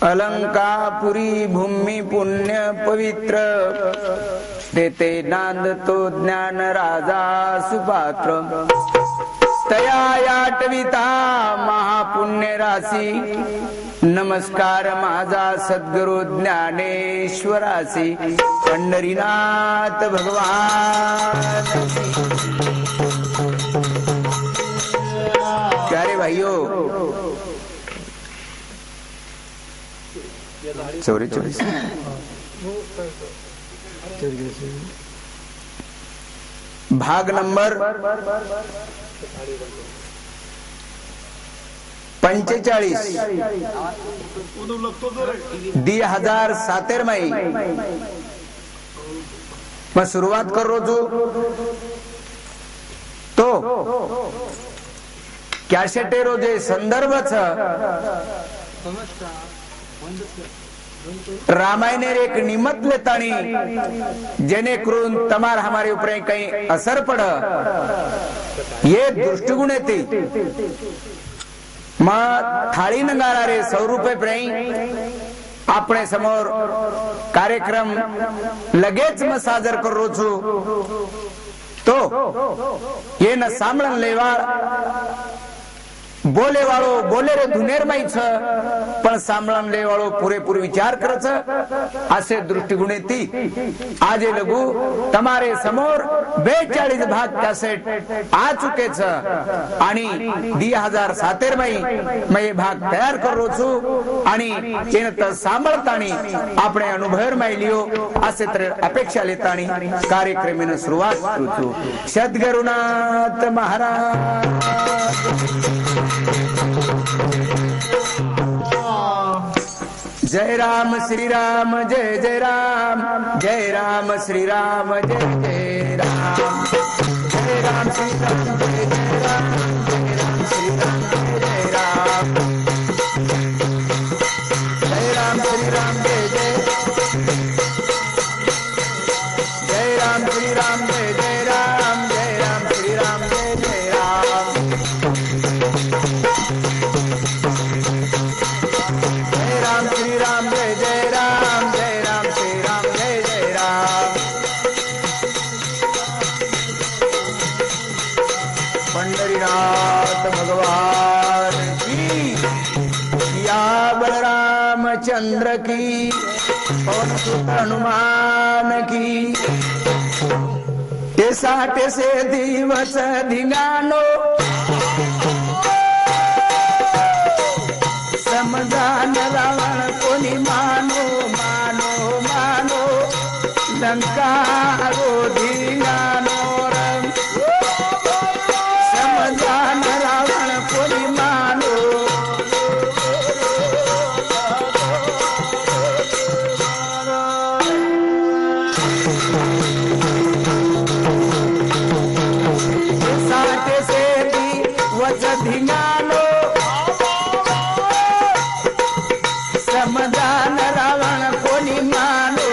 अलंकापुरी भूमी पुण्य पवित्र तेथे नांदतो ज्ञान राजा सुपात्र तया याटविता महापुण्य राशी नमस्कार माझा सद्गुरु ज्ञानेश्वरासी पंढरीनाथ भगवान। प्यारे भाइयों, चोरी भाग नंबर 45 2017 में मैं शुरुआत कर रो छू तो कॅसेटेरो जे संदर्भ रामायणेर एक निमित्त लेतानी जेने करून तमार हमारे ऊपर काही असर पड ये दृष्टिगुण येते मग थाळी नंगारा रे 100 रुपये प्रेम આપણે समोर कार्यक्रम लगेच म सादर करू छू तो ये न सामळन लेवा बोले वाळो बोले रे धुनेर माई छ पण सामळन ले वाळो पुरेपूर विचार करच असे दृष्टिगुण येती आज लघु તમારે समोर 42 भाग कॅसेट आ चुके छ आणि 2017 में मैं भाग तयार करू छु आणि तेन त सांभळतानी આપણે अनुभव में लियो असे तर अपेक्षा लेतानी कार्यक्रमेने सुरुवात करू छु। सद्गुरुनाथ महाराज जय राम श्री राम जय जय राम, जय राम श्री राम जय जय राम, जय राम श्री राम जय जय राम, जय राम श्री राम जय जय राम, जय राम श्री राम जय जय, जय राम श्री राम जय जय राम, जय राम श्री राम जय जय राम, जय राम श्री राम जय जय राम, जय राम श्री राम जय जय राम। पंढरीनाथ भगवान की, या बलरामचंद्र की, पवन सुत हनुमान की। तेसाटे से दिवस धिंगाणो समजान रावण कोणी मानो मानो मानो लंका धिंगाणो रंग समजान रावण कोणी मानो साटे से दिवस धिंगाणो समजान रावण कोणी मानो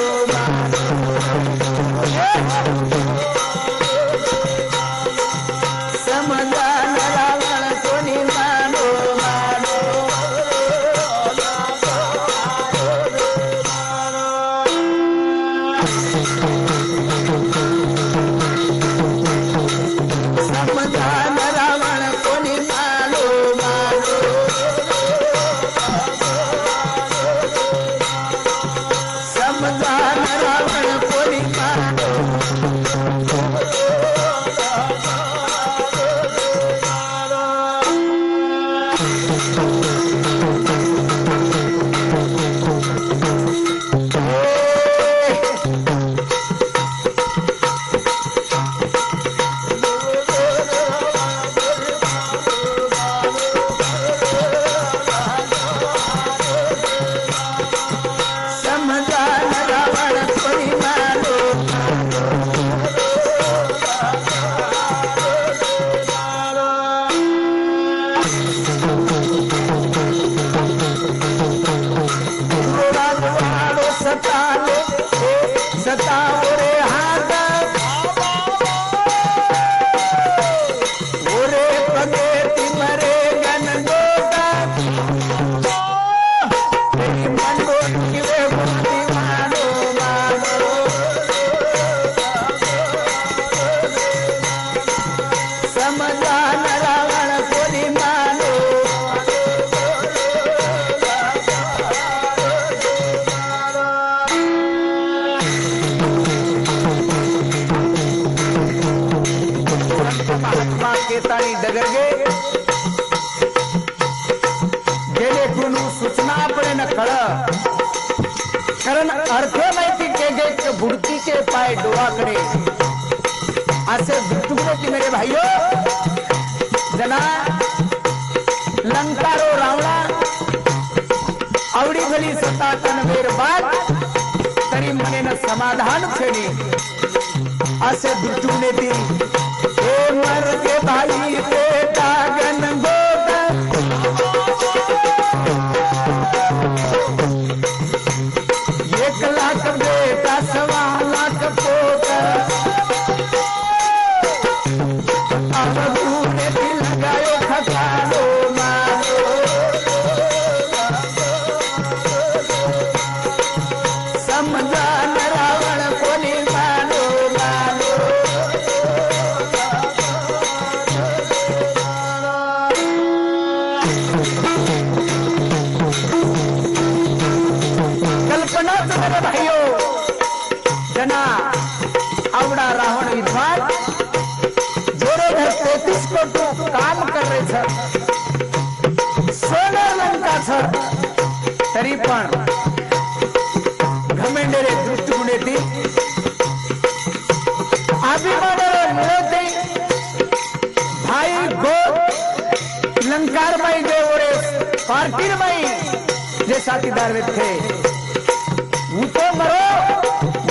समजान रावण कोणी मानो मानो समजान रावण कोणी मानो मानो तरी मंडो किवे भक्ती मानो मानो समजान रावण कोणी मानो महात्मा केतानी डगरगे गेले गुणू सूचना पडे न कळ कारण अर्थ माहिती के गे बुडतीचे पाय डोळाकडे असे दृष्टिकोनाची मेरे भाईयो जना लंकारो रावणा आवडी भली सता तनवेर बाद तरी मने न समाधान छेनी असे दृष्टिकोनातील हे मर के भाई बेटा गन गोद 1 लाख बेटा 1.25 लाख पोट अब तूने दिल लगायो खकानो मानो समझान रावण कोणी मानो मानो कल्पना मेरे भाइयों जना आवड़ा रावण विद्वान जोरे घर 33 कोटी काम कर रहे छ सोना लंका छ तरी पण घमेंडेरे दृष्टिकोनेती अभिमानाला मिळते भाई गो लंकार बाई देवरे पार्टीर बाई जे साथीदार थे वो तो मरो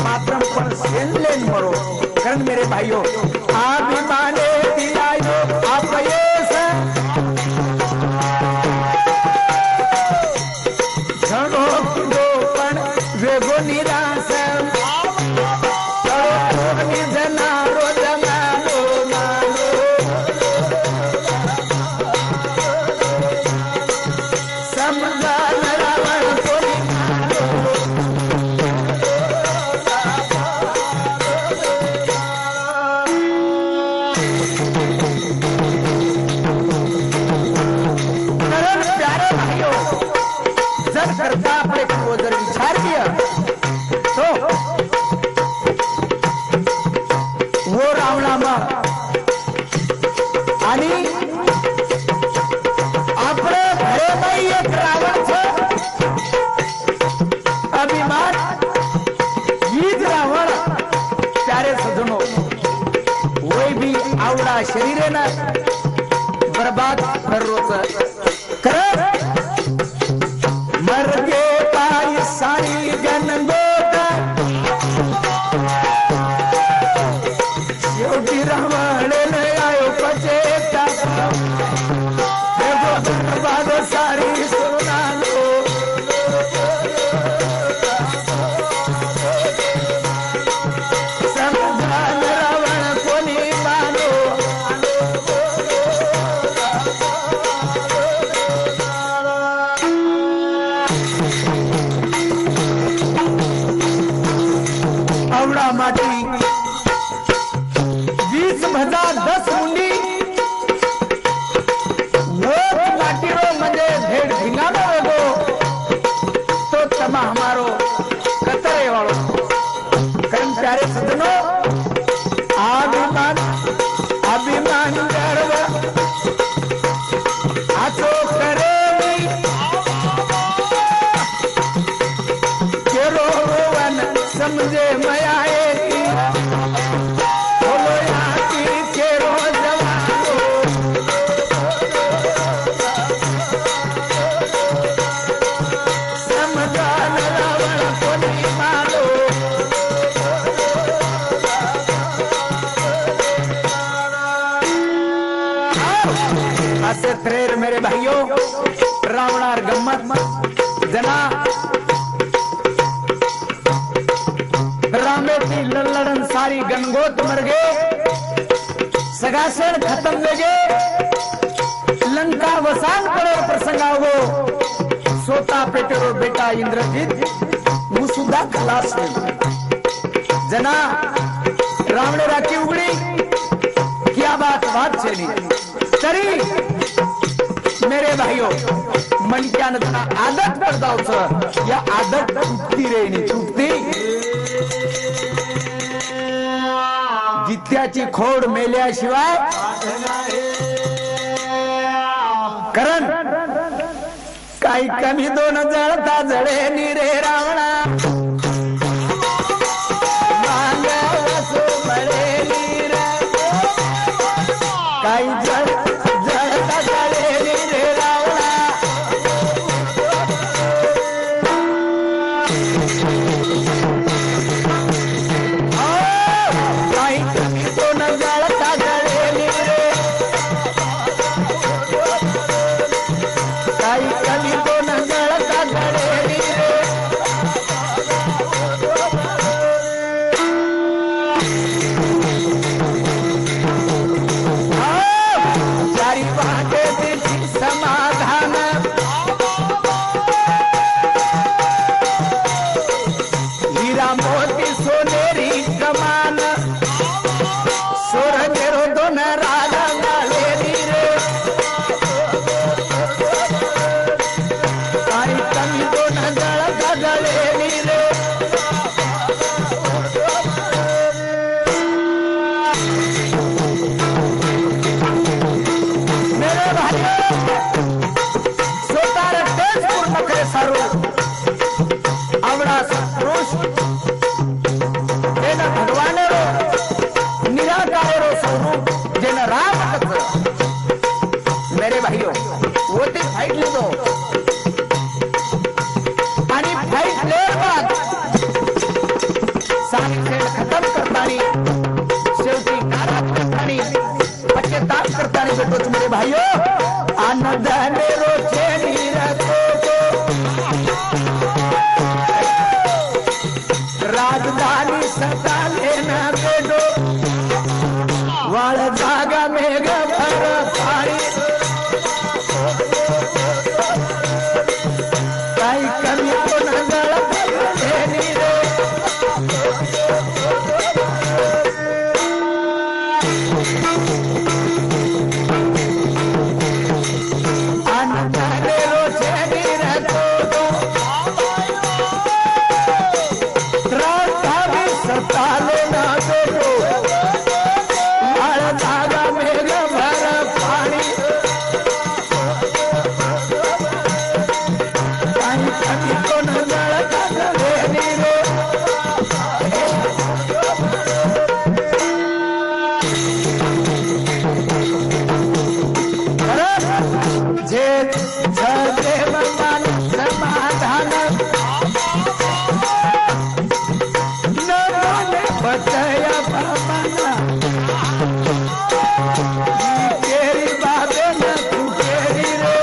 मातरम पर सेनलेन मरो कारण मेरे भाइयों अभिमाने दिलायो अपयश झणो किदो पण वेगो निराश जनारो जनारो मानो समझान रावण कोणी करता आपले को जर विचार किया तो वो रावणामा आणि आपले घरेमाई एक रावण छ अभिमान ईद रावण प्यारे सजनो वही भी आवडा शरीरे ना बर्बाद कर रोच कर मर के पाय सारी गणगोता शेवटी रावण आयो पचेता बर्बाद सारी सोनालो समझान रावण कोणी मानो आवड़ा माटी 20 भजा 10 मुंडी वो माटी रो मजे भेड़ भिंगानो वेगो तो तमा हमारो कतरे वालो कारण प्यारे सजनो अभिमान गर्व आचो करे केरो वन समझे मया असे त्रेर मेरे भाइयों रावणार गम्मत जना रामेती लल्लड़न सारी गंगोत मर गए सगासण खत्म ले गए लंका वसान पड़े प्रसंग आओ स्वतः पेटेरो बेटा इंद्रजित હું સુધા ખલાસ जना रावणे राखी उगड़ी क्या बात છે ની तरी मेरे भाइयों मन क्या नथा आदत पडता होत या आदत तुटती रे नी तुटती जित्याची खोड मेल्याशिवाय करण काही कमी दोन जळता जळे नी रे रावणा काही जळता जळे नी रे रावणा काही कमी दोन जळता जळे नी रे काही कमी दोन जळता जळे नी रे चारी वाटे तिची समाधान हीरा मोती सोनेरी कमान सोर केरो दोन राजा गाळेरी रे काही कमी दोन जळता जळेली रे मेरे भाइयों स्वतः तेज पूर्ण करे सारो आवडा पुरुष तेना भगवाने रो निराकार रो स्वरूप जेना राम कच मेरे भाइयों वो ते फाइट लीधो आणि फाइट लेर बाद सारी खेळ खतम करतानी शेवटी नाराज करतानी पश्चाताप करतानी भेटोच मेरे भाइयों आनंद मेरो छेनी रतो राजधानी सता लेना बेडो वाळ जागा मेघ भर पाणी काही कमी कोण जळनी रे आनंद मेरो छेनी रतो सतालो ना बेटो वाळ जागा मेघ भर पाणी काही कमी कोण जळता जळेली रे जे देव मन समाधान बचया बाबा केरी बाबे न तू केरी रे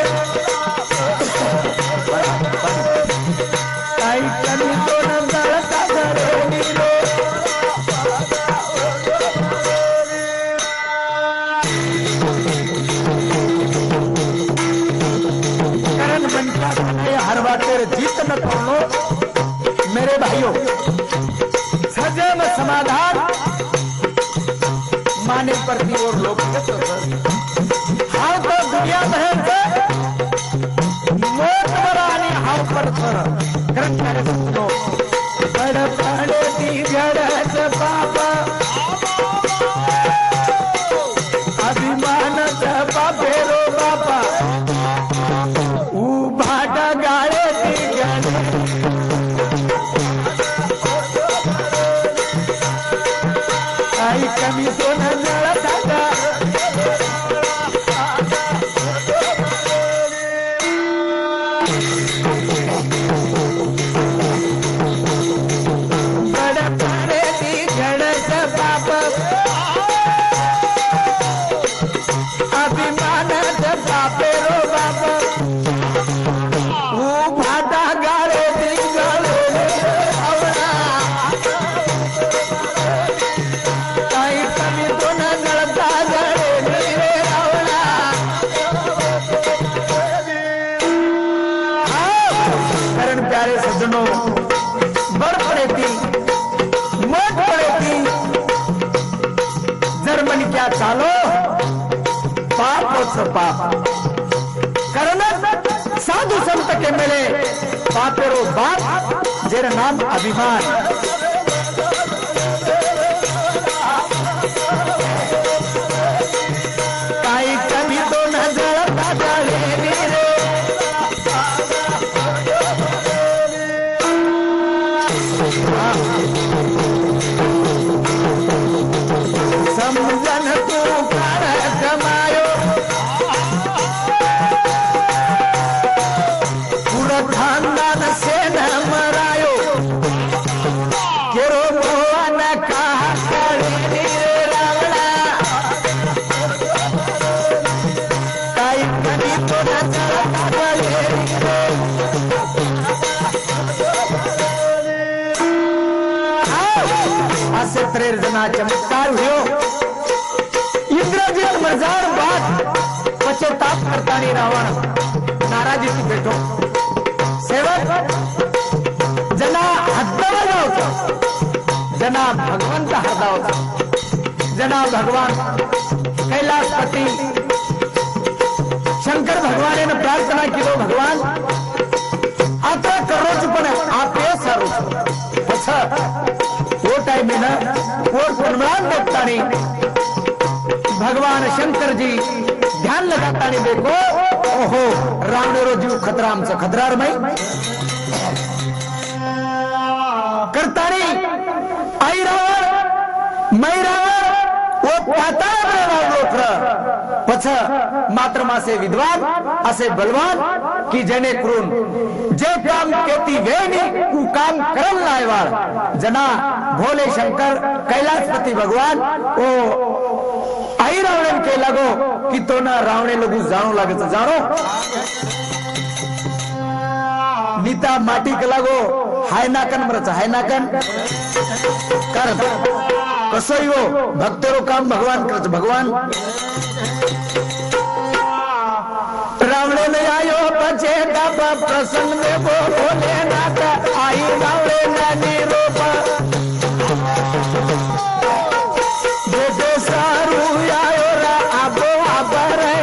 काही कमी दोन जळता जळेली रे करण बनता हर बातेर जीत न तोड़ो मेरे भाइयों सजम समाधान माने पर भी और लोग हाव तो दुनिया बहन से मोट बरानी हाव पर थर करत सुनो बड़ बड़े दी जड़त बाबा अभिमान बापे रो बाबा ऊ भाटा गाळे दी जड़ काही कमी दोन जळता बड़ बड़े दी जड़त बाप अभिमान बापे रो बाप ऊ भाटा गाळे दी सजनो बड़ पड़े थी मोट पड़े थी जर्मन क्या चालो पाप पाप कारण साधु संत के मिले पापेरो बाप जेरा नाम अभिमान काई कभी तो न जलता जले रे समझन तू कर कमायो पूरा खानदान से न मरायो केरो भगवान कहा करे रावणा काई कभी तो न चलता जले असे 13 जना चमत्कार हुयो इंद्रजीत मजार बात पश्चाताप करता नहीं रावण नाराजी थी बैठो सेवक जना हद्दावला होता जना भगवंत हरदा होता जना भगवान कैलाशपति शंकर भगवान ने प्रार्थना की दो भगवान आता करोच पण आपे सारू अच्छा वो टाइम में ना वो पुनमान देखता नहीं भगवान शंकर जी ध्यान लगाता नहीं देखो ओहो रावणेरो जीव खतराम से खतरार में करता नहीं आई रावण मैं रावण वो पाता पछ मात्र मासे विद्वान असे बलवान की जने क्रून जे काम केती वेनी उ काम करन लायवाळ जना भोले शंकर कैलाशपति भगवान ओ आई रावण के लगो कि तो ना रावणे लगू जाणो लागे तो जाणो नीता माटी के लगो हाय नाकन मरच हाय नाकन कर कसो यो भक्तरो काम भगवान करच भगवान रावणे ने आयो पछे बाबा प्रसन्न में बोले नाथ आई रावणे नानी रूप बेटे सारू आयो रा आबो आबरे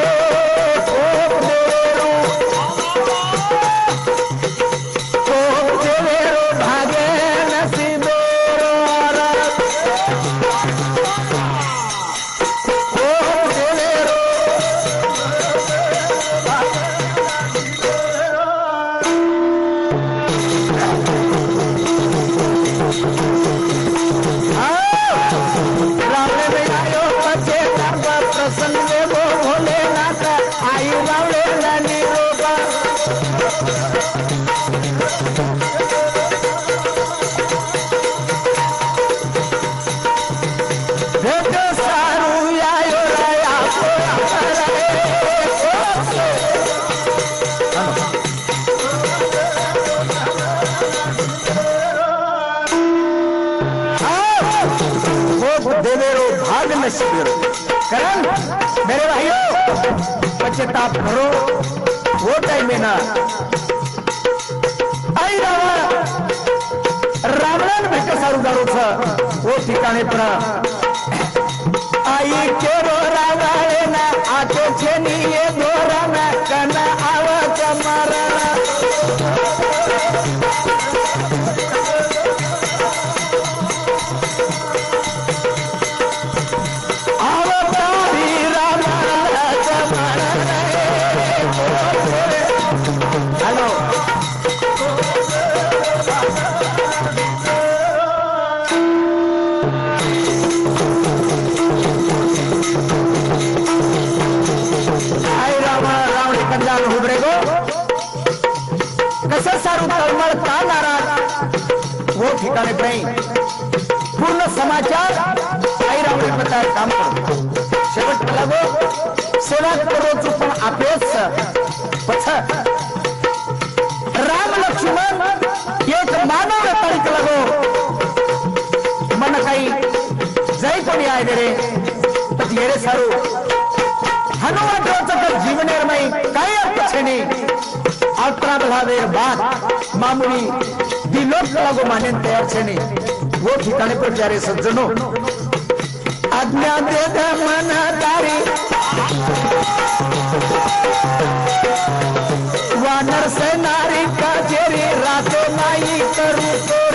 को देरो भागे नसीबो रा देवेरो भाग नसीब करण मेरे भाइयों पश्चाताप करो वो टाइम में ना आई रावण भेटे सारू गारो छ वो ठिकाणे पर आई केरो रावणे ना आते छे नी ये दोराना कना आवा कमारा वो ठिकाने पे पूर्ण समाचार आई रावणे बताया काम करो शेवट लागो सेवा करो पण अपेस पछ राम लक्ष्मण एक मानव तरीक लगो मन काही जय कोणी आहे रे पण येरे सारू हनुमान जीवनेर में काही अर्थ छे नहीं अत्र भला भला वेर बात मामूली दिलों लागो माने तैयार छे नहीं वो ठिकाने पर प्यारे सज्जनों आज्ञा दे दे मन तारी वानर से नारी का जेरी रातों नाई करू तोरी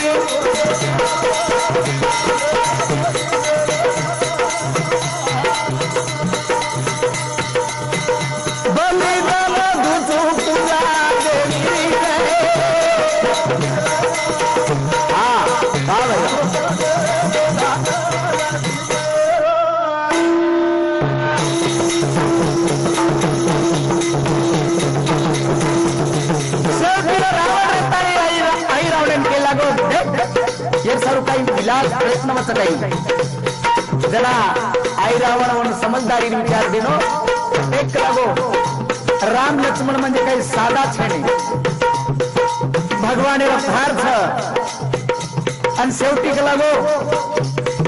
प्रयत्न काही जरा आई रावण समजदारी विचार दिनो एक लागो राम लक्ष्मण म्हणजे काही साधा छे नाही भगवान फार छ आणि शेवटी लागो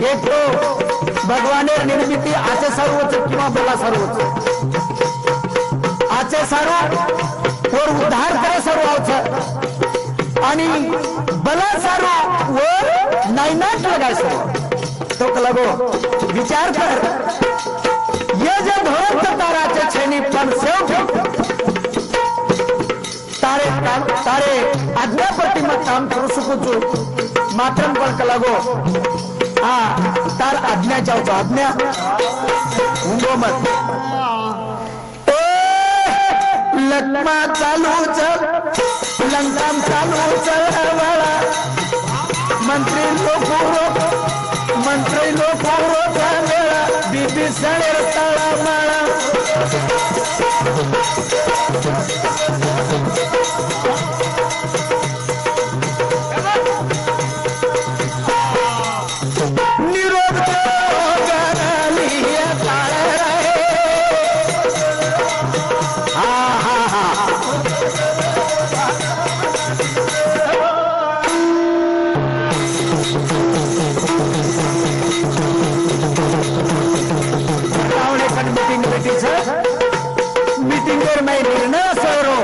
एक तो भगवाने निर्मिती आचे सर्वोच्च किंवा बला सर्वोच्च आचे सर्व और उद्धार करे सर्व आवच आणि बला सर्व वर नाईनाट लगायचं तो लगो विचार कर ये जे धोरत ताराचे छेनी पण तारे तारे आज्ञाप्रती मग काम करू शकू मात्रम पण लगो हा तार आज्ञा चावतो आज्ञा उंगो मत लक्ष्मा चालू चल लंकाम चालू चल वाला मंत्री लोक मेळा बीबी सणेर तळा माळा निरोध मीटिंग में निर्णय सरो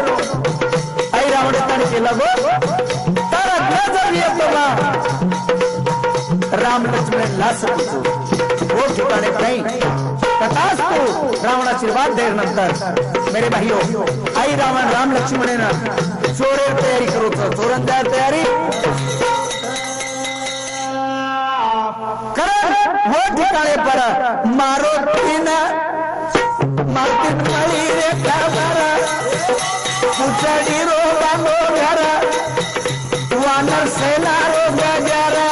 आई रावण केला गो तर राम लक्ष्मण लास वो ठिकाणे काही तथास्तु रावण आशीर्वाद देर नंतर मेरे भाइयों आई रावण राम लक्ष्मण चोरे तयारी करो चोरन तयारी कर वो ठिकाणे पर मारो तीन मारुती रे कामारा पुचाडी रो बांगो घरा वानर सेना रो गजारा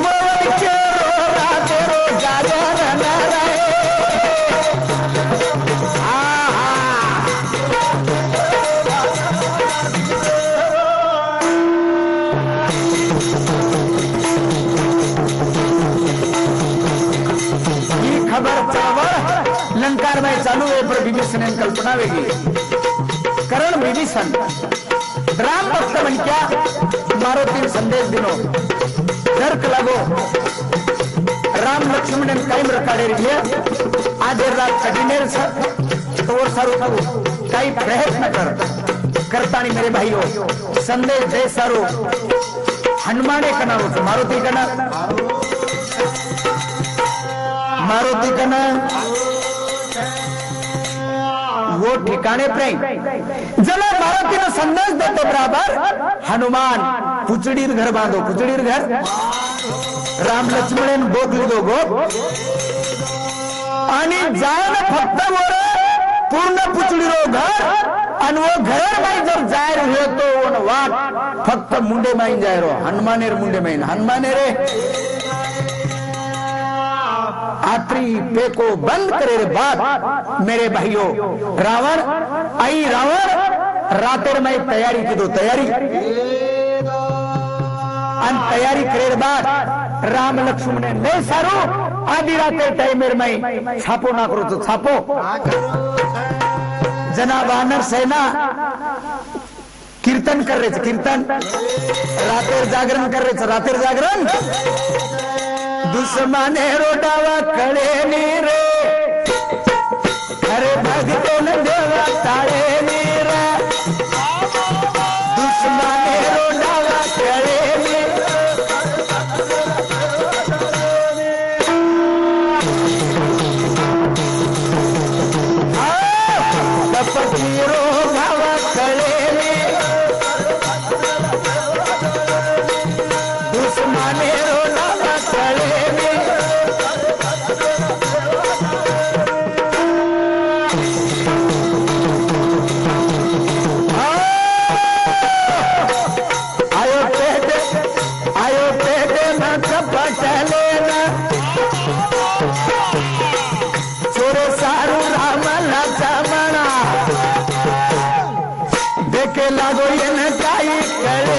मोर के रो राते रो गजारा नारे लंकार में चालू है पर विभीषण ने कल्पना वेगी करण विभीषण राम भक्त बन क्या मारो तीन संदेश दिनो नरक लगो राम लक्ष्मण ने कायम रखाडे रहिए आज रात कठिनेर तो सारू काही प्रयत्न करता नहीं मेरे भाइयों संदेश दे सारू हनुमाने कना मारुति कना मारुति कना वो ठिकाने प्रेम जला मारुति ने संदेश देते बराबर हनुमान पुचडीर घर बांधो पुचडीर घर राम लक्ष्मण गोप लीधो गोप आणि जायन फक्त वर पूर्ण पुचडीरो घर आणि वो घर में जर जाय रह्यो तो वाट फक्त मुंडे माईन जाय रो हनुमानेर मुंडे माईन हनुमाने रे आत्री पे को बंद करे रे बात मेरे भाइयों रावण आई रावण रातेर में तैयारी की दो तैयारी तैयारी करे बात राम लक्ष्मण ने नहीं सारू आधी राते टाइमेर में छापो ना करो तो छापो जना वानर सेना कीर्तन कर रहे कीर्तन रातेर जागरण कर रहे रातेर जागरण दुश्मने रोडावा कळे नी रे अरे भगते न देवा ताळे नी रे दुश्मने रोडावा कळे नी कपटी रोगावा कळे नी दुश्मने रोडावा कळे नी लागो येन काही कळे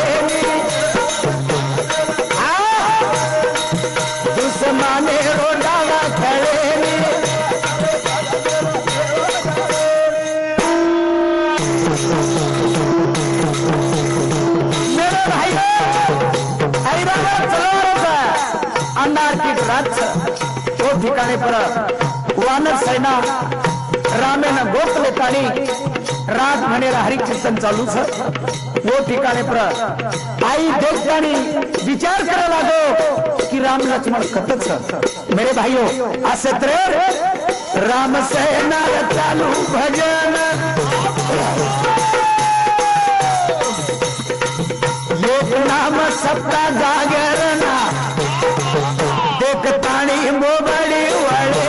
दुश्मने रोडावा कळे मेरे भाई अंधार की रात तो ठिकाणी पर वानर सेना रामेन गोखले पाणी रात म्हणेला हरिकीर्तन चालू छ वो ठिकाणे पर आई देखतानी विचार करा लागो कि राम लक्ष्मण कतच मेरे भाइयों असे त्रे राम सेना चालू भजन एक नाम सप्ता जागरणा देखतानी मोबडी वळे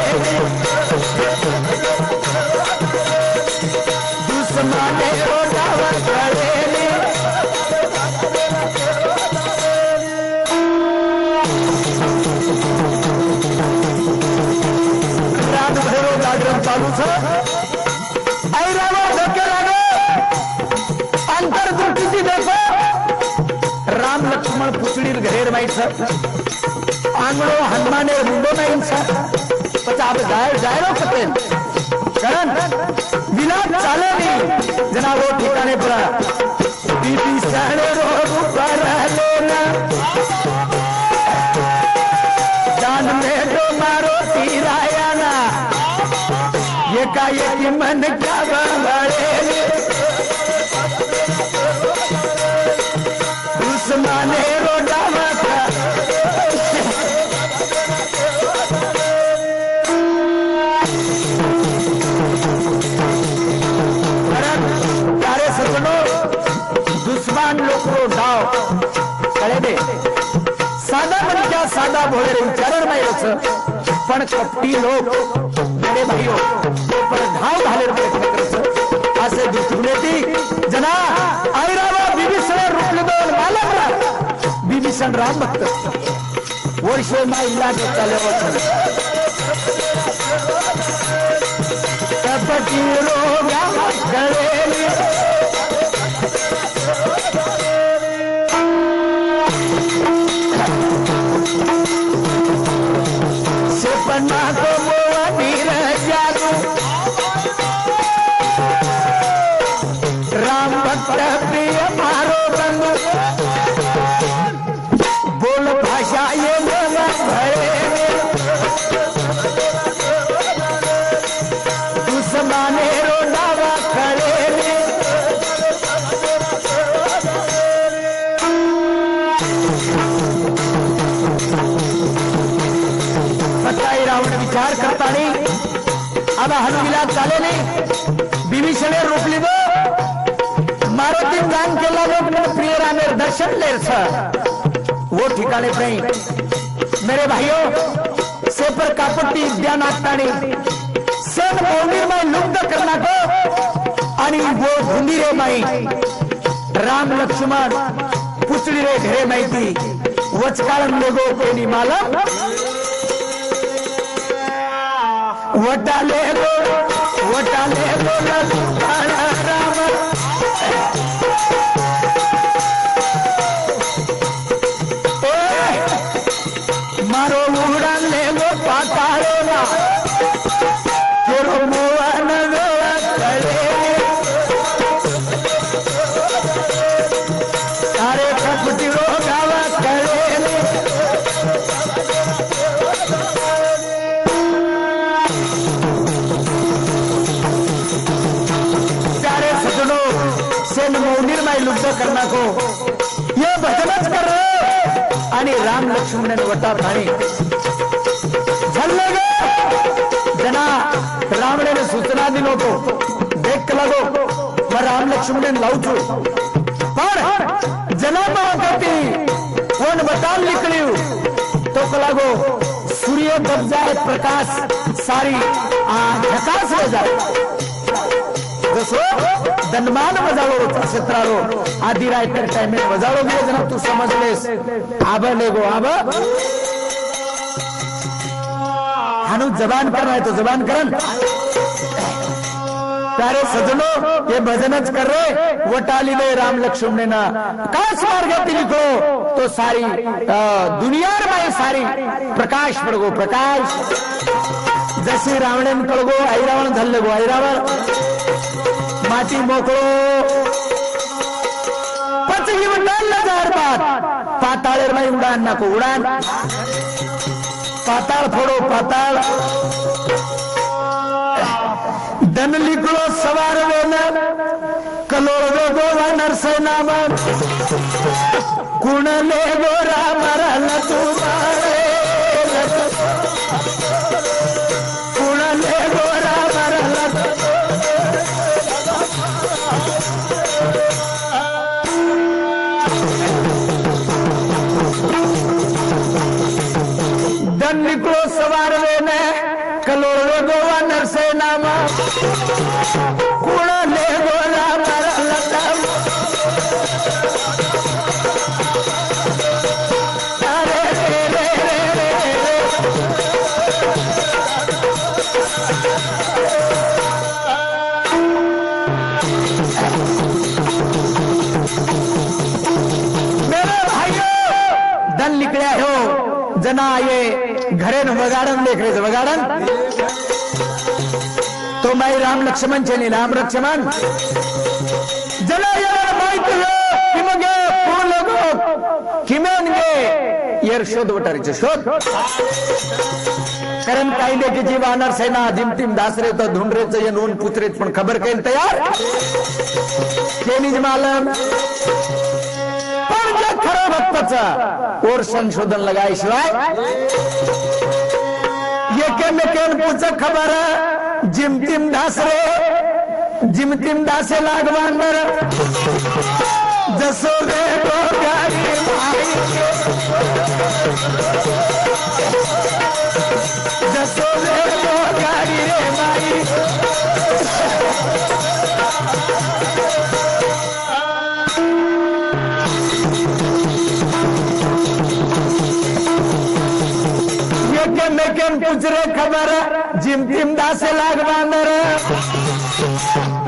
दुश्मने रोडावा कळे रात भैरव जागरण चालू छ ऐरावा धक्के लागो अंतर्दृष्टी देखो राम लक्ष्मण पुतळीर घेर माहित आंगणो हनुमाने रुंडो नाही पचाब जायरो कते कारण विनाश चाले नहीं जना वो ठिकाने पर विभीषण रोग पर लेना जान में तो मारो तीराया ना ये का ये मन क्या बड़े दुश्मने रोडावा दुश्मन लोग रो डाव कळे दे साधा म्हणजे साधा भोळे रे विचारण नाही रच पण कपटी लोक मेरे भाइयों पर धाव घालेर प्रयत्न करत असे दुष्टुनेती जना ऐरावा विभीषण रूपले दोन मालकला विभीषण राम भक्त वर्ष माईला चाले होत कपटी रोगा गळेली सपना को मोआ नीर जादू राम भक्त प्रिय मारो बंग बोल भाषा ये बोला भरे दुश्मने रोडावा खड़े रावण विचार करता नहीं अब हनुमिला चाले नहीं विभीषण रोकली दो मारो दिन दान के लोग प्रिय रामेर दर्शन ले वो ठिकाने पे मेरे भाइयों से पर कापटी ज्ञान आत्तानी सन मंदिर में लुप्त करना को आणि वो धुंदीरे माई राम लक्ष्मण पुचड़ी रे घरे माहिती वचकाळन लोगो कोणी मालम वटाले राम मारो उड़ान ले लो पातारो ना तेरो मोहन करे सारे कपटी रो गावा करे माई लुब्ध करना को ये भजनच कर आणि राम लक्ष्मण वटा थाणी झालं जना रावणाने सूचना दिलो तो देख लागो मग राम लक्ष्मण लावचो पण जना होती कोण बटाल निकळ्यू तो कलागो सूर्य दब जाए प्रकाश सारी झकास हो जाए जसो दनमान वजाळो क्षेत्रारो आधी रायतर टाइम में वजाळो भी जना तू समजलेस आब लेगो आब हानु जबान करना है तो जबान करन प्यारे सजनो ये भजनच कर रहे वटाली ले राम लक्ष्मण ना काश मार्ग लिखो तो सारी दुनिया में सारी प्रकाश पडगो प्रकाश जशी रावणेन कळगो ऐरावण झाले गो ऐरावण माती मोकळो पचगी उडान हजार बात पाताळेर में उडान नको उडान पाताळ फोडो पाताळ धन लिखलो सवार वेन कलोळ गोवा नरसेना मन कुणले गोरा मरला तू कुणले गोरा मरला धन लिखलो सवार वेन कलोळ गोवा नरसेना मन कुणले गोरा मरला निकळ्या हो जना ये घरे वगाडन देख रहे वगाडन तो माई राम लक्ष्मण छे राम लक्ष्मण जना यार माहिती हो कि मगे फूल गो किमेन गे येर शोध वटारीचे शोध कारण काही लेकीची वानर सेना जिमतिम दासरे तो धुंडरेच ये नोन पुत्रेत पण खबर केल तयार केनीज मालम खरा भक्ताचा और संशोधन लगाय शिवाय ये मेकेन पुच खबर जिमतिम दासे लागवांदर जसो रे गाडी माई जसो रे गाडी रे माई मेकेन पुचरे खबर जिमतिम दासे लागवांदर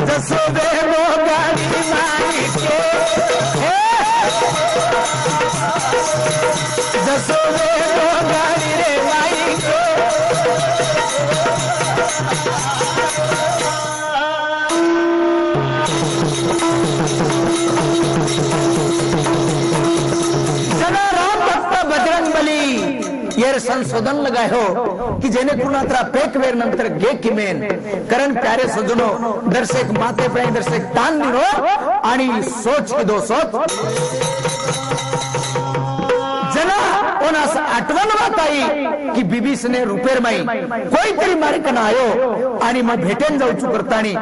जसो देवो गाडी माई के जसो देवो गाडी रे माई के जना राम भक्त बजरंग बली ये संशोधन लगाए हो कि जेने कुणात्रा पेक वेर नंतर गे किमेन कारण प्यारे सजनो दर्शक माते पे दर्शक तान दिनो आणि सोच की दो सोच जना ओनास आठवण वाताई की बीबीस ने रुपेर माई कोई तरी मारिकन आयो आणि मग भेटेन जाऊचू करतानी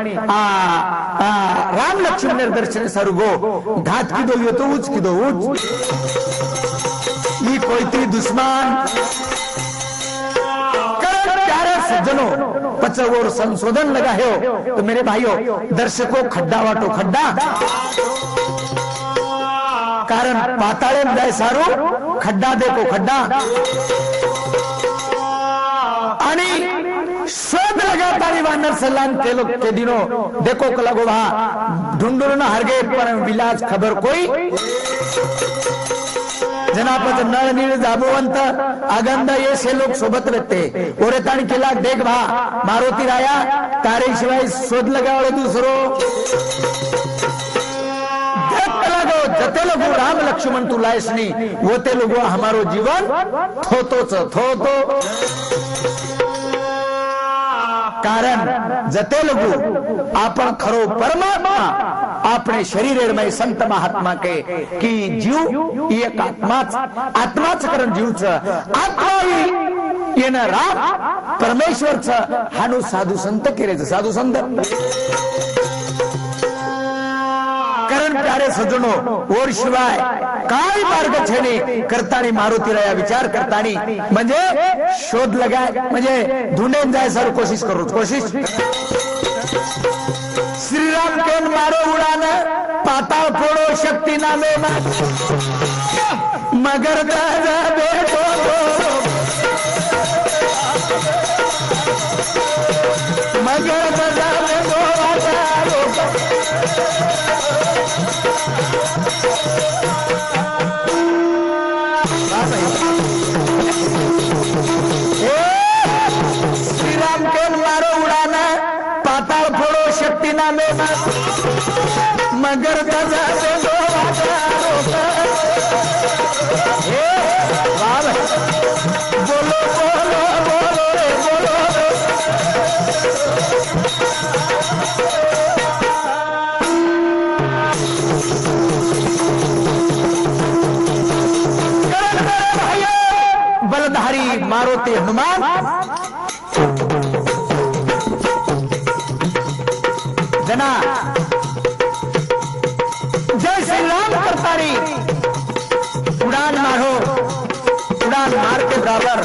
राम लक्ष्मण दर्शन सरुगो घात की दो येतो उच की दो उच ये कोई तरी दुश्मन सज्जनों पचवोर संशोधन लगा हो तो मेरे भाइयों दर्शकों खड्डा वाटो खड्डा कारण पाताळे जाय सारू खड्डा देखो खड्डा आणि शोध लगातारी वानर सलान के दिनों देखो कलागो वहां ढूंढून हरगे पर विलास खबर कोई जनापत नळ नीळ जाबवंत आगंद ये से लोक सोबत रहते ओरे ताण केला देख भा मारुती राया तारे शिवाय शोध लगावले दुसरो जते लोगो राम लक्ष्मण तू लायसनी वो ते लोगो हमारो जीवन थोतोच थोतो कारण जते लोगो आपण खरो परमात्मा अपने शरीर में संत महात्मा के की जीव एक आत्माच करण जीवच आत्मा येणं राम परमेश्वरच हाणू साधू संत केले साधू संत कारण प्यारे सजनो ओर शिवाय काय मार्ग छेने करतानी मारुतीराया विचार करतानी म्हणजे शोध लगाय म्हणजे ढूंढेन जाय सर कोशिश करो कोशिश श्रीराम केन मारो उड़ान पाताल फोड़ो शक्ति नामे मगर दादा बेटो मगर दादा बेटो श्रीराम केन मारो उड़ाना पाताल फोड़ो शक्ति नामे मगर दादा बेटो बोलो बोलो बोलो रे बोलो बलधारी मारुति हनुमान जना जय श्री राम करतारी उड़ान मारो उड़ान मार के बराबर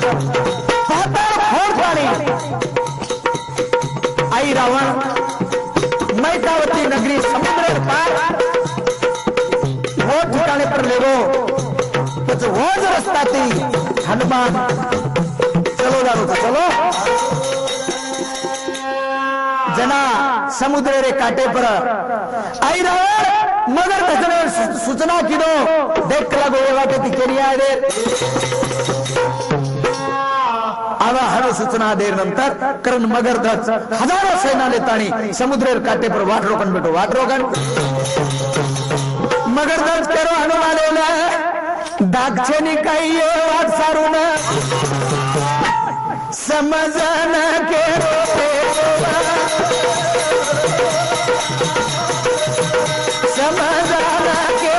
पाताल फोड़तानी आई रावण मैकावती नगरी समुद्र पार वो ठिकाने पर ले गो वो जो रास्ता थी हनुमान चलो जानो था चलो जना समुद्र रे काटे पर आई रावण मगर तजने सूचना की दो देख लगो ये वाटे ती केरिया दे आवा हर सूचना देर नंतर करण मगर दच हजारों सेना लेतानी समुद्र रे काटे पर वाट रोकन बेटो वाट रोकन मगर दच करो हनुमान लेला दाक्षिणी काही ये वाट सारून समजना के समजना के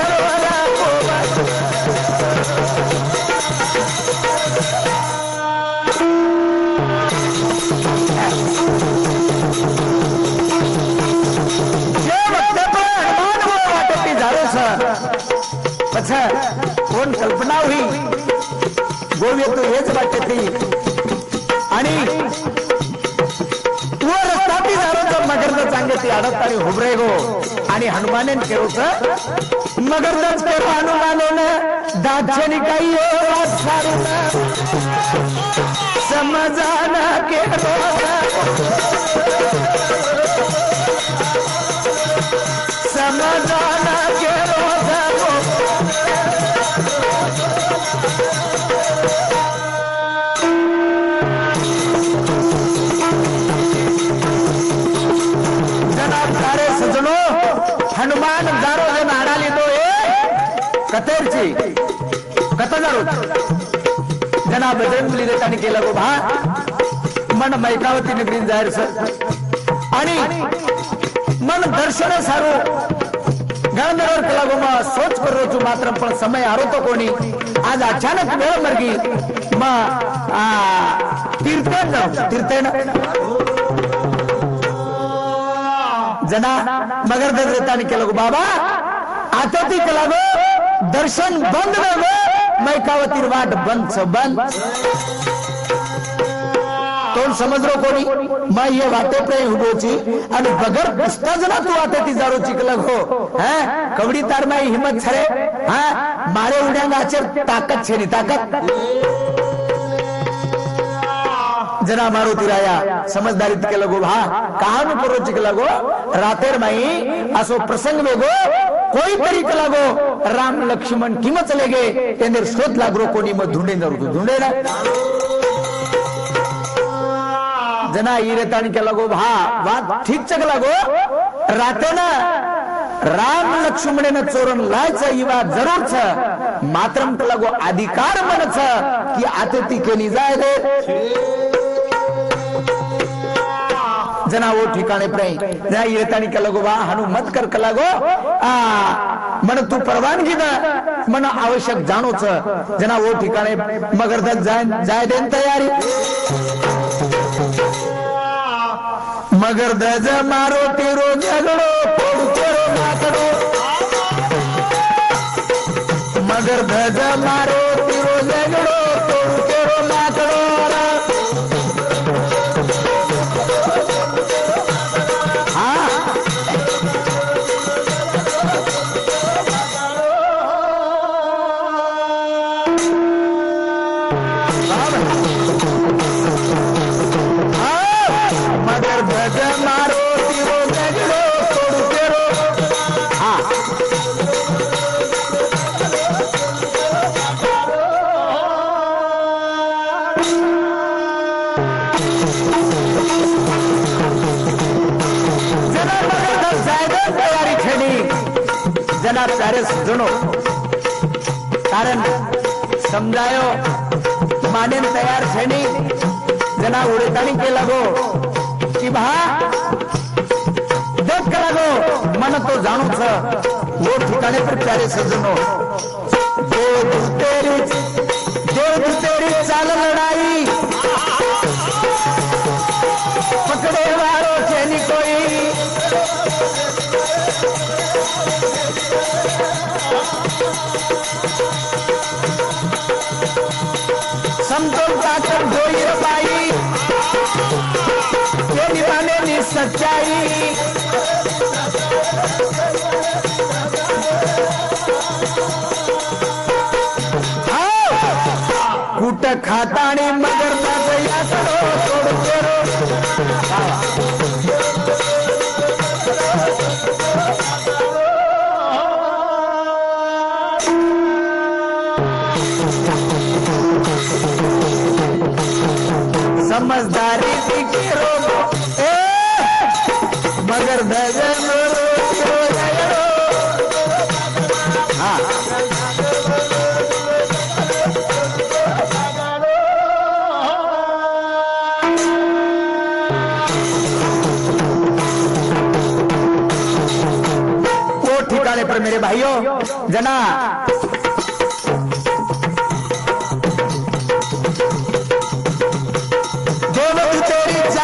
कोण कल्पना हुई गोव्य तो हेच वाटते ती आणि वर रस्ता ती जारो मगरच चांगले ती अडकतानी हुबरे गो आणि हनुमानेन केरोच मगरच केरो हनुमानेन दाक्षिणी काही वाट सारून समजाना केरो समजाना केरो हनुमान जारो जन आडाली तो कतेरची कथा जारो जना बजरंगबली देतानी केलं गो भा मन मैकावती नगरी जाहीर सर आणि मन दर्शन सारू गणधर केला गो मा सोच करो छु मात्र पण समय आरो तो कोणी आज अचानक वेळ मर्गी मा तीर्थन जाऊ तीर्थन जना मगर देतानी केलं गो बाबा आता ती केला गो दर्शन बंद गो मैकावती वाट बंद बंद तो समजरो कोणी मैं ये वाटे पे हुबोची आणि बगर दस्ता जना तू आते ती जारो चिकलग हो हैं कवडी तार में हिम्मत छरे हां मारे उड्यांगा आचर ताकत छे नी ताकत जना मारुती राया समझदारी के लगो भा कहानु करो चिक लगो रातेर माई असो प्रसंग में गो कोई तरीक लगो राम लक्ष्मण किम चले गए तेंदर शोध लागरो कोणी मग ढूंढे जरूर ढूंढे ना जना ये रेतानी के लगो भा बात ठीक चक लगो राते ना राम लक्ष्मण ने चोरन लायचा ही बात जरूर छ मात्रम लगो अधिकार मन छ की आते ती केली जाय दे जना वो ठिकाणे पर जना येतानी के लगो वा हनु मत कर कलागो मन तू परवानगी द मन आवश्यक जाणो छ जना वो ठिकाणे मगरधज जाय देन तयारी मगरधज मारो तेरो झगड़ो फोड़ तेरो माकड़ो मगरधज मारो तेरो झगड़ो फोड़ तेरो माकड़ो जना प्यारे सुनो कारण समझायो माने तैयार छे नहीं जना उड़ेतानी के लगो कि भा देख के लगो मन तो जानो छ वो ठिकाने पर प्यारे सजनो देव तेरी चाल लड़ाई पकड़े वालो छे नहीं कोई समतोल ताकत जोई रबाई के निभाने नी सच्चाई कूट खातानी मगर ना दया करो छोड़ करो समझदारी दिखेरो मगर धजन हाँ वो ठिकाने पर मेरे भाइयों जना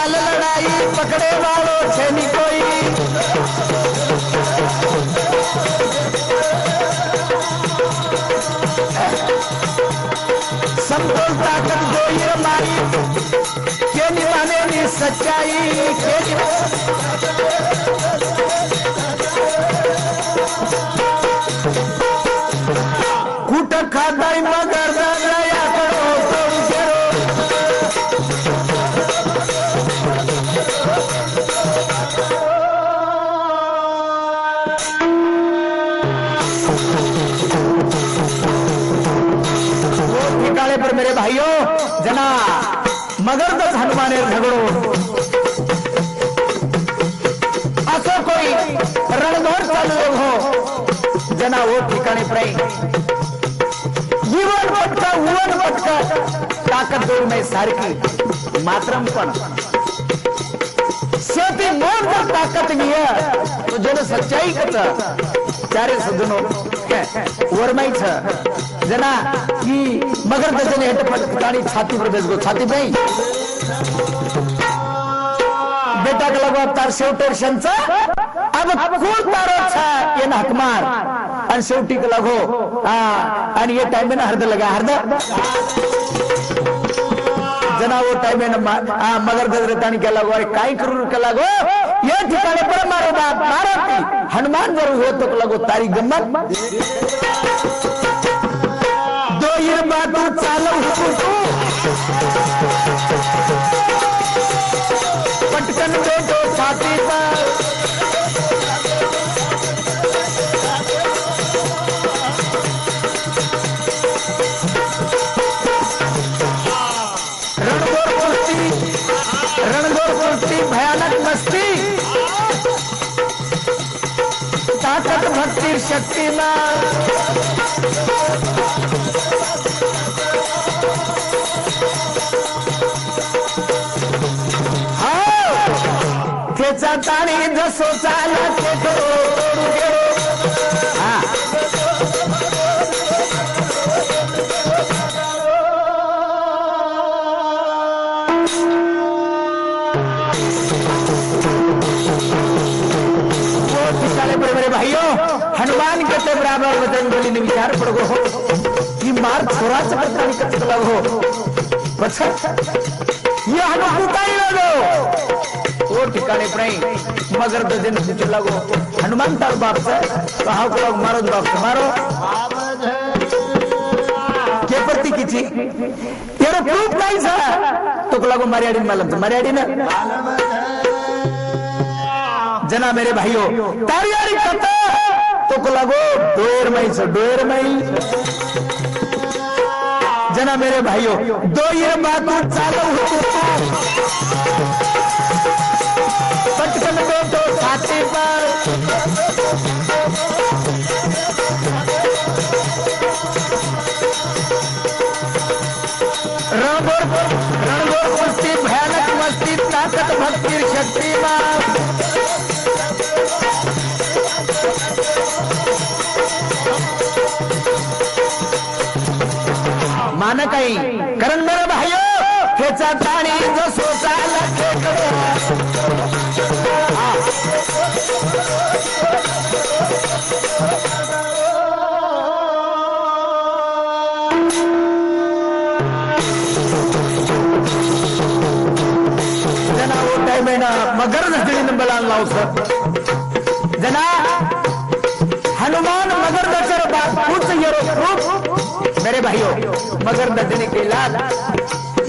पकड़े वालों छे नहीं कोई समतोल ताकत जोई रबाई के निभाने नी सच्चाई के कूट खाताई मगर दया करो पर मेरे भाइयों जना मगरधज हनुमाने झगड़ो असो कोई रणधोर चालू हो जना वो ठिकाणी पर जीवन पटका उवन पटका ताकत जोर में सारखी मात्रम पण शेती मोर जर ताकत नहीं है तो जन सच्चाई कथा चारे सदनो वरमाई छ जना की मगरधजने हेठ पटकानी छाती पर बेस गो छाती पे बेटा के लगवा तार शेवटेर शंचा अब खून तारो छा ये हकमार आणि शेवटी के लगो आणि ये टाइम में हरद लगा हरद जना वो टाइम में मगरधज रेतानी के लगो अरे काई करू के लगो ये ठिकाने पर मारो बाप मारो हनुमान जरूर हो तो लगो तारी गम्मत ये बात चालू पटकन बेटो छाती पर रणगोर कुश्ती भयानक मस्ती ताकत भक्ति शक्ति में खेचा ताणी जसो चाला ते तोडू गेलो हा मेरे भाइयों हनुमान कहते बराबर बजरंगबली ने विचार पड़ो हो कि मार छोरा चक्कर निकल लग हो बच्चा ये हनुमान का ही लगो वो ठिकाने पर मगर दजन पूछ लगो हनुमान तार बाप से कहा को लोग मारो बाप से मारो के प्रति किची तेरे प्रूफ नहीं सा तो लगो मर्यादी मालूम मर्यादी ना जना मेरे भाइयों तैयारी करता तो को लगो डोर मई से डोर मई जना मेरे भाइयों दो ये बात चालू पटकन बैठो छाती पर रणगोर मस्ती भयानक मस्ती ताकत भक्ति शक्ति मान काही कारण मेरे भाइयों खेचा ताणी जो सोचायला जना वो टाइम है ना मगर नजरीन बलान लाओ सर जना हनुमान मगर नजर बात कुछ ये रूप मेरे भाइयों मगर नजने के लाल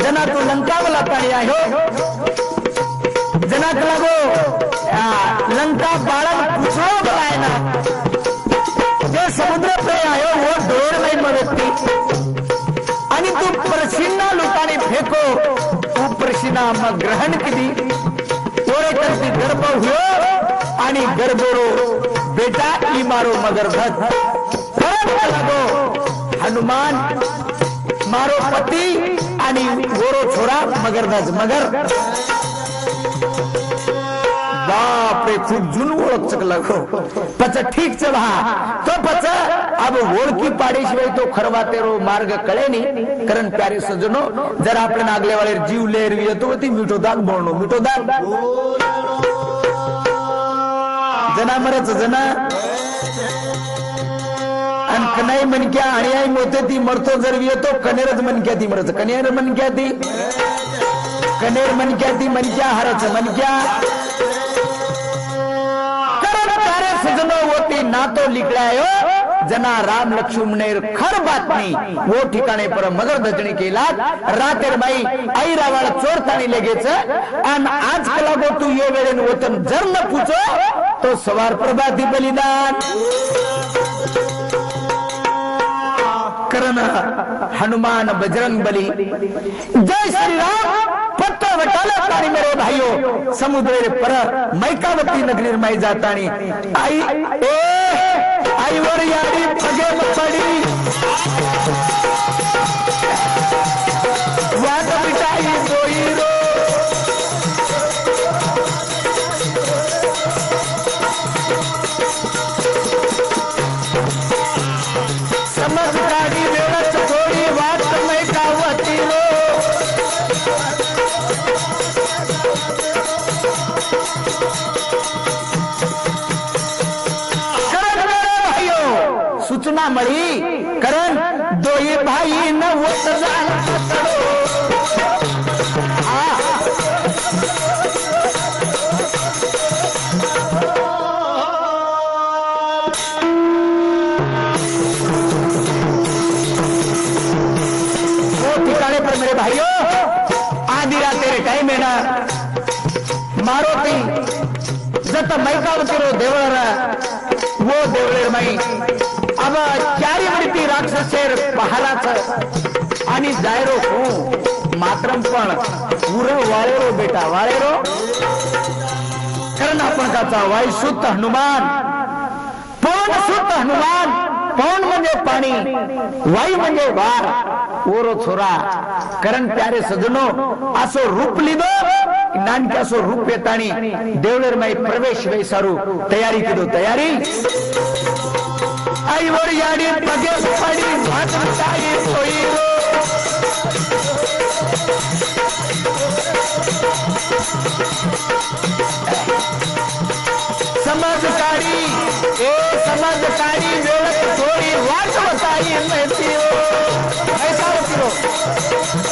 जना तो लंका वाला पानी आयो जना के लगो लंका बाळक पूछो बनाए ना जे समुद्र पे आयो वो डोर नहीं मरती आणि तू प्रसिन्ना लुटाने फेको तू प्रसिन्ना मग ग्रहण केली ओरे करती गर्भ हुयो आणि गर्भोरो बेटा ई मारो मगर लगो हनुमान मारो पति आणि गोरो छोरा मगरधज मगर बाप रे खूप जून ओळख चकला पच ठीक च वहा तो पच अब ओळखी पाडीशिवाय तो खरवा तेरो मार्ग कळे नाही कारण प्यारे सजनो जर आपण नागले वाले जीव लेर येतो ती मिठो दाग बोलणो मिठो दाग जना मरच जना आणि कनाई मनक्या आणि आई मोते ती मरतो जर येतो कनेरच मनक्या ती मरच कनेर मनक्या ती कनेर मनक्या ती मनक्या हरच मनक्या करे सजनो होती ना तो लिखलायो जना राम लक्ष्मणेर खर बातमी वो ठिकाणे पर मगर दजणी केला रातेर बाई आई रावळ चोरतानी लगेच आणि आज कला गो तू ये वेळेन वतन जर न पूछो तो सवार प्रभाती बलिदान करण हनुमान बजरंग बली जय श्री राम पत्ता वटाला पाणी मेरे भाइयों समुद्र पर मैकावती नगरी में जातानी आई आई वर यारी पगे पड़ी वाट बिटाई सोई रो समझदारी वेळच थोडी वाट मैकावती रो सूचना मळी कारण दोही भाई न होत झाला ठिकाने पर मेरे भाइयों आधी रात तेरे टाइम है ना मारो ती जत मैकावती रो देवळ वो देवळेर माई अब चारी वृत्ती राक्षसेर पहालाच आणि जायरो हो मात्रम पण पुरं वाळेरो बेटा वाळेरो कारण आपण काचा वाई सुत हनुमान पवन सुत हनुमान पवन म्हणजे पाणी वाई म्हणजे वार ओरो छोरा कारण प्यारे सजनो असो रूप लिदो નાનકાસો રૂપ વેતાણી દેવળરમાં પ્રવેશ વૈસારું તૈયારી કીધું તૈયારી आई और यारी पगे पड़ी भात बताई कोई समझकारी ए समझकारी वेलक थोड़ी वाट बताई मैं पियो ऐसा पियो